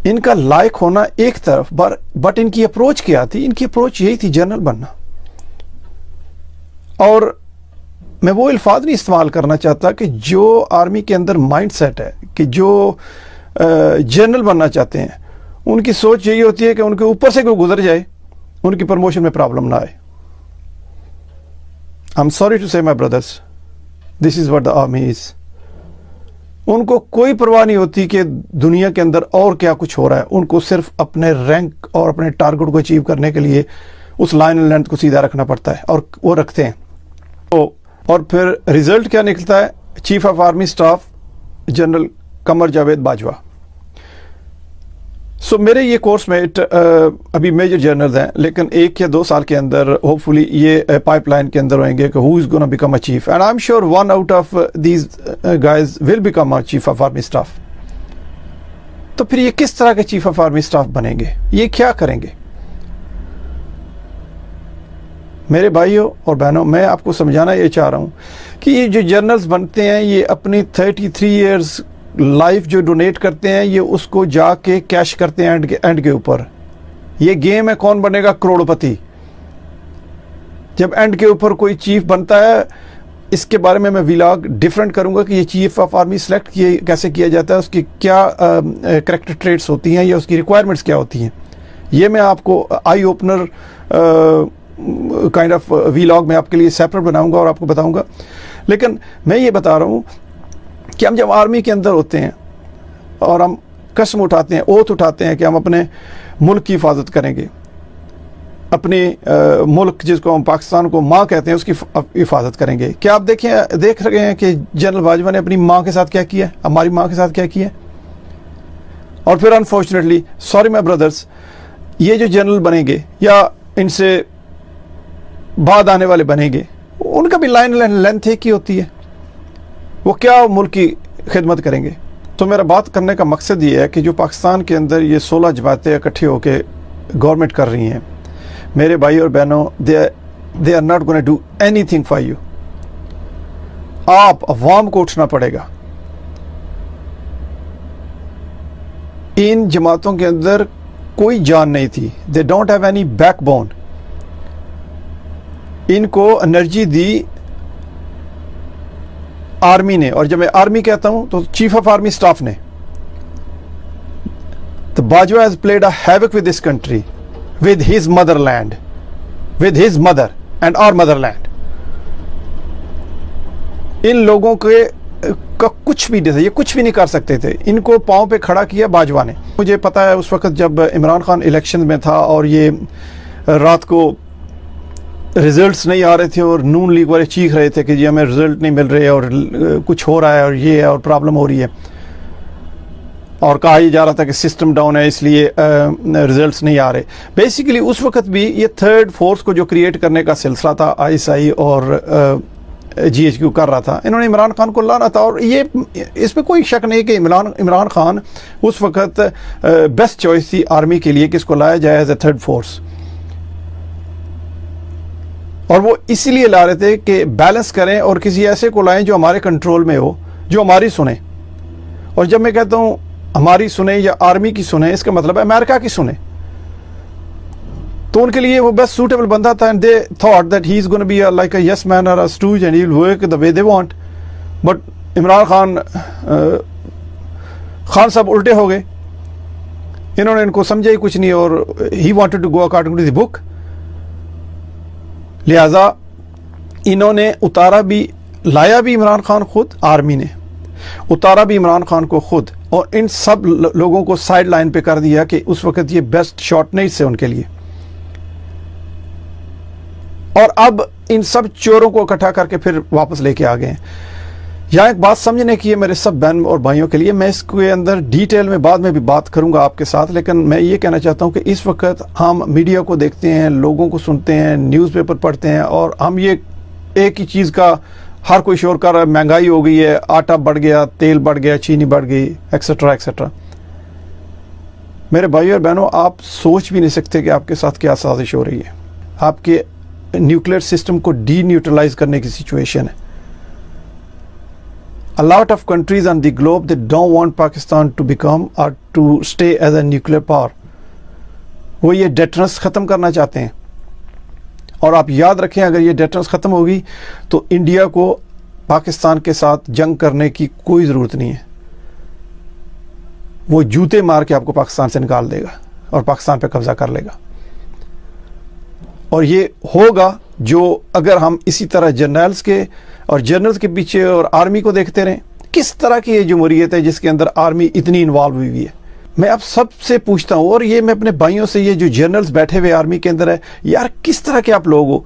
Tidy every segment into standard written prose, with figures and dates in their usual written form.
इनका लायक होना एक तरफ, बट इनकी अप्रोच क्या थी? इनकी अप्रोच यही थी, जनरल बनना। और मैं वो अल्फाज नहीं इस्तेमाल करना चाहता कि जो आर्मी के अंदर माइंड सेट है कि जो जनरल बनना चाहते हैं, उनकी सोच यही होती है कि उनके ऊपर से कोई गुजर जाए, उनकी प्रमोशन में प्रॉब्लम ना आए। आई एम सॉरी टू से my brothers, this is what the army is. उनको कोई परवाह नहीं होती कि दुनिया के अंदर और क्या कुछ हो रहा है। उनको सिर्फ अपने रैंक और अपने टारगेट को अचीव करने के लिए उस लाइन एंड लेंथ को सीधा रखना पड़ता है, और वो रखते हैं। तो और फिर रिजल्ट क्या निकलता है? Chief of army staff general Qamar Javed Bajwa. So मेरे ये कोर्स में अभी मेजर जनरल्स हैं, लेकिन 1 या 2 साल के अंदर होपफुली ये पाइपलाइन के अंदर होंगे कि who is gonna become a chief, and I am sure one out of these guys will become a chief of army staff. तो फिर ये किस तरह के चीफ ऑफ आर्मी स्टाफ बनेंगे? ये क्या करेंगे? मेरे भाइयों और बहनों, मैं आपको समझाना ये चाह रहा हूं कि ये जो जनरल्स बनते हैं, ये अपनी 33 इयर्स लाइफ जो डोनेट करते हैं, ये उसको जाके कैश करते हैं एंड के ऊपर। ये गेम है कौन बनेगा करोड़पति। जब एंड के ऊपर कोई चीफ बनता है, इसके बारे में मैं व्लॉग डिफरेंट करूंगा कि ये चीफ ऑफ आर्मी सेलेक्ट कैसे किया जाता है, उसकी क्या कैरेक्टर ट्रेट्स होती हैं या उसकी रिक्वायरमेंट्स क्या होती हैं। ये मैं आपको eye opener kind of vlog में आपके लिए सेपरेट बनाऊंगा और आपको बताऊंगा। लेकिन मैं ये बता रहा हूँ कि हम जब आर्मी के अंदर होते हैं और हम कसम उठाते हैं, ओथ उठाते हैं कि हम अपने मुल्क की हिफाजत करेंगे, अपने मुल्क जिसको हम पाकिस्तान को माँ कहते हैं उसकी हिफाजत करेंगे। क्या आप देख रहे हैं कि जनरल बाजवा ने अपनी माँ के साथ क्या किया है, हमारी माँ के साथ क्या किया है? और फिर अनफॉर्चुनेटली, सॉरी माय ब्रदर्स, ये जो जनरल बनेंगे या इनसे बाद आने वाले बनेंगे, उनका भी लाइन लेंथ एक ही होती है। वो क्या मुल्क की खिदमत करेंगे? तो मेरा बात करने का मकसद ये है कि जो पाकिस्तान के अंदर ये 16 जमातें इकट्ठे होकर गवर्नमेंट कर रही हैं, मेरे भाई और बहनों, they are not gonna do anything for you. आप अवाम को उठना पड़ेगा। इन जमातों के अंदर कोई जान नहीं थी, they don't have any backbone. इनको एनर्जी दी आर्मी ने, और जब मैं आर्मी कहता हूं तो चीफ ऑफ आर्मी स्टाफ ने। The Bajwa has played a havoc with this country, with his motherland, with his mother and our motherland. इन लोगों के का कुछ भी नहीं था, ये कुछ भी नहीं कर सकते थे। इनको पांव पे खड़ा किया बाजवा ने। मुझे पता है उस वक्त जब इमरान खान इलेक्शन में था और ये रात को रिजल्ट्स नहीं आ रहे थे और नून लीग वाले चीख रहे थे कि जी हमें रिजल्ट नहीं मिल रहे और कुछ हो रहा है और ये है और प्रॉब्लम हो रही है, और कहा ही जा रहा था कि सिस्टम डाउन है इसलिए रिजल्ट्स नहीं आ रहे। बेसिकली उस वक्त भी ये थर्ड फोर्स को जो क्रिएट करने का सिलसिला था ISI और GHQ कर रहा था, इन्होंने इमरान खान को लाना था। और ये इसमें कोई शक नहीं कि इमरान खान उस वक्त बेस्ट चॉइस थी आर्मी के लिए कि इसको लाया जाए एज ए थर्ड फोर्स। और वो इसीलिए ला रहे थे कि बैलेंस करें और किसी ऐसे को लाएं जो हमारे कंट्रोल में हो, जो हमारी सुने। और जब मैं कहता हूं हमारी सुने या आर्मी की सुने, इसका मतलब है अमेरिका की सुने। तो उनके लिए वो बेस्ट सूटेबल बंदा था, and they thought that he is gonna be like a yes man और a stooge and he will work the way they want. But Imran Khan sahab उल्टे हो गए, इन्होंने इनको समझा ही कुछ नहीं और ही wanted to go according to the book. लिहाजा इन्होंने उतारा भी, लाया भी इमरान खान खुद, आर्मी ने उतारा भी इमरान खान को खुद, और इन सब लोगों को साइड लाइन पे कर दिया कि उस वक्त ये बेस्ट शॉट नहीं थे उनके लिए। और अब इन सब चोरों को इकट्ठा करके फिर वापस लेके आ गए। यहाँ एक बात समझने की है मेरे सब बहन और भाइयों के लिए, मैं इसके अंदर डिटेल में बाद में भी बात करूंगा आपके साथ, लेकिन मैं ये कहना चाहता हूँ कि इस वक्त हम मीडिया को देखते हैं, लोगों को सुनते हैं, न्यूज़पेपर पढ़ते हैं, और हम ये एक ही चीज़ का हर कोई शोर कर रहा है, महंगाई हो गई है, आटा बढ़ गया, तेल बढ़ गया, चीनी बढ़ गई, एक्सेट्रा एक्सेट्रा। मेरे भाइयों और बहनों, आप सोच भी नहीं सकते कि आपके साथ क्या साजिश हो रही है। आपके न्यूक्लियर सिस्टम को डी न्यूट्रलाइज करने की सिचुएशन है। A lot of countries on the globe, they don't want Pakistan to become or to stay as a nuclear power. वो ये डेटरेंस ख़त्म करना चाहते हैं। और आप याद रखें, अगर ये डेटरेंस ख़त्म होगी तो इंडिया को पाकिस्तान के साथ जंग करने की कोई ज़रूरत नहीं है। वो जूते मार के आपको पाकिस्तान से निकाल देगा और पाकिस्तान पे कब्जा कर लेगा। और ये होगा जो अगर हम इसी तरह जनरल्स के पीछे और आर्मी को देखते रहें। किस तरह की ये जमहूरियत है जिसके अंदर आर्मी इतनी इन्वॉल्व हुई है। मैं आप सबसे पूछता हूँ, और ये मैं अपने भाइयों से, ये जो जनरल्स बैठे हुए आर्मी के अंदर है, यार किस तरह के आप लोग हो।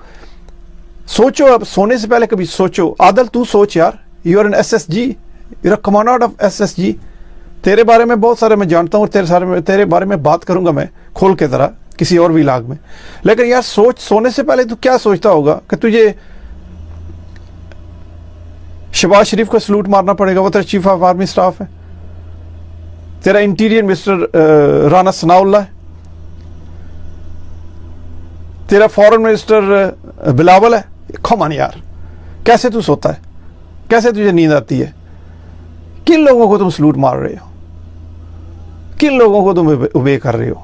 सोचो, अब सोने से पहले कभी सोचो। आदल तू सोच यार, you are an SSG, you are commander of SSG। तेरे बारे में बहुत सारे मैं जानता हूँ, तेरे बारे में बात करूंगा मैं खोल के तरह किसी और व्लॉग में। लेकिन यार सोच, सोने से पहले तू क्या सोचता होगा कि तुझे शहबाज शरीफ को सलूट मारना पड़ेगा, वो तेरा चीफ ऑफ आर्मी स्टाफ है। तेरा इंटीरियर मिनिस्टर राना सनाउल्लाह है। तेरा फॉरेन मिनिस्टर बिलावल है। कमान यार, कैसे तू सोता है, कैसे तुझे नींद आती है। किन लोगों को तुम सलूट मार रहे हो, किन लोगों को तुम ओबे कर रहे हो।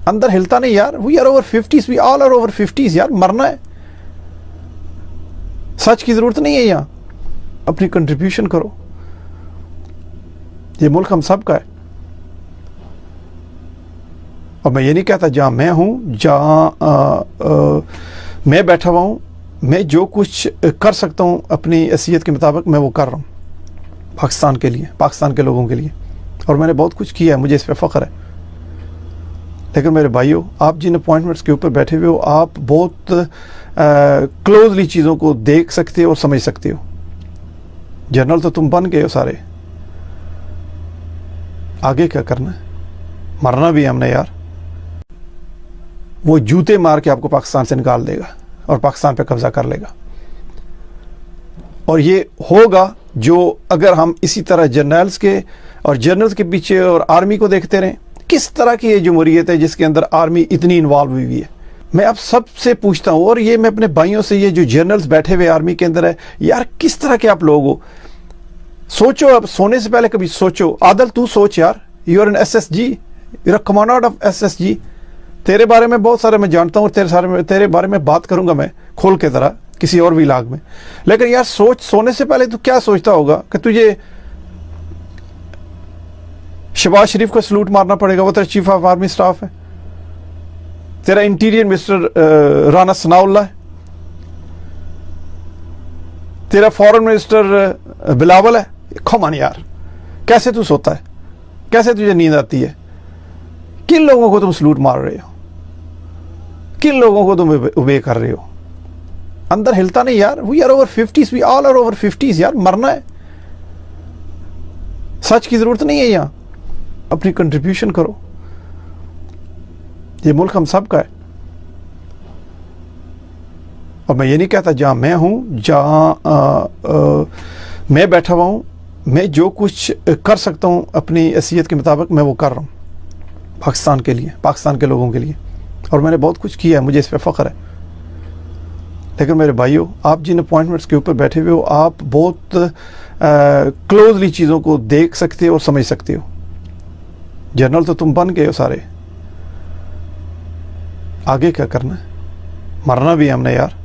अंदर हिलता नहीं यार। We are over 50s, we all are over 50s यार। मरना है, सच की जरूरत नहीं है। यहां अपनी कंट्रीब्यूशन करो। ये मुल्क हम सब का है। और मैं ये नहीं कहता जहां मैं हूं, जहां मैं बैठा हुआ हूं, मैं जो कुछ कर सकता हूं अपनी हैसियत के मुताबिक मैं वो कर रहा हूं पाकिस्तान के लिए, पाकिस्तान के लोगों के लिए। और मैंने बहुत कुछ किया है, मुझे इस पर फ़ख्र है। लेकिन मेरे भाइयों, आप जिन अपॉइंटमेंट्स के ऊपर बैठे हुए हो, आप बहुत क्लोजली चीज़ों को देख सकते हो और समझ सकते हो। जनरल तो तुम बन गए हो सारे, आगे क्या करना है। मरना भी है हमने यार। वो जूते मार के आपको पाकिस्तान से निकाल देगा और पाकिस्तान पे कब्जा कर लेगा। और ये होगा जो अगर हम इसी तरह जनरल्स के पीछे और आर्मी को देखते रहें। किस तरह की ये जमहूरियत है जिसके अंदर आर्मी इतनी इन्वॉल्व हुई है। मैं आप सबसे पूछता हूँ, और ये मैं अपने भाइयों से, ये जो जनरल्स बैठे हुए आर्मी के अंदर है, यार किस तरह के आप लोग हो। सोचो, अब सोने से पहले कभी सोचो। आदल तू सोच यार, you are an SSG, you are commander of SSG। तेरे बारे में बहुत सारे मैं जानता हूँ, तेरे बारे में बात करूंगा मैं खोल के तरह किसी और व्लॉग में। लेकिन यार सोच, सोने से पहले तू क्या सोचता होगा कि तुझे शहबाज शरीफ को सलूट मारना पड़ेगा, वो तेरा चीफ ऑफ आर्मी स्टाफ है। तेरा इंटीरियर मिनिस्टर राना सनाउल्लाह है। तेरा फॉरेन मिनिस्टर बिलावल है। कमान यार, कैसे तू सोता है, कैसे तुझे नींद आती है। किन लोगों को तुम सलूट मार रहे हो, किन लोगों को तुम ओबे कर रहे हो। अंदर हिलता नहीं यार। We are over 50s, we all are over 50s यार। मरना है, सच की जरूरत नहीं है। यहां अपनी कंट्रीब्यूशन करो। ये मुल्क हम सब का है। और मैं ये नहीं कहता जहां मैं हूं, जहां मैं बैठा हुआ हूं, मैं जो कुछ कर सकता हूं अपनी हैसियत के मुताबिक मैं वो कर रहा हूं पाकिस्तान के लिए, पाकिस्तान के लोगों के लिए। और मैंने बहुत कुछ किया है, मुझे इस पर फ़ख्र है। लेकिन मेरे भाइयों, आप जिन अपॉइंटमेंट्स के ऊपर बैठे हुए हो, आप बहुत क्लोजली चीज़ों को देख सकते हो और समझ सकते हो। जनरल तो तुम बन गए हो सारे, आगे क्या करना है। मरना भी है हमने यार।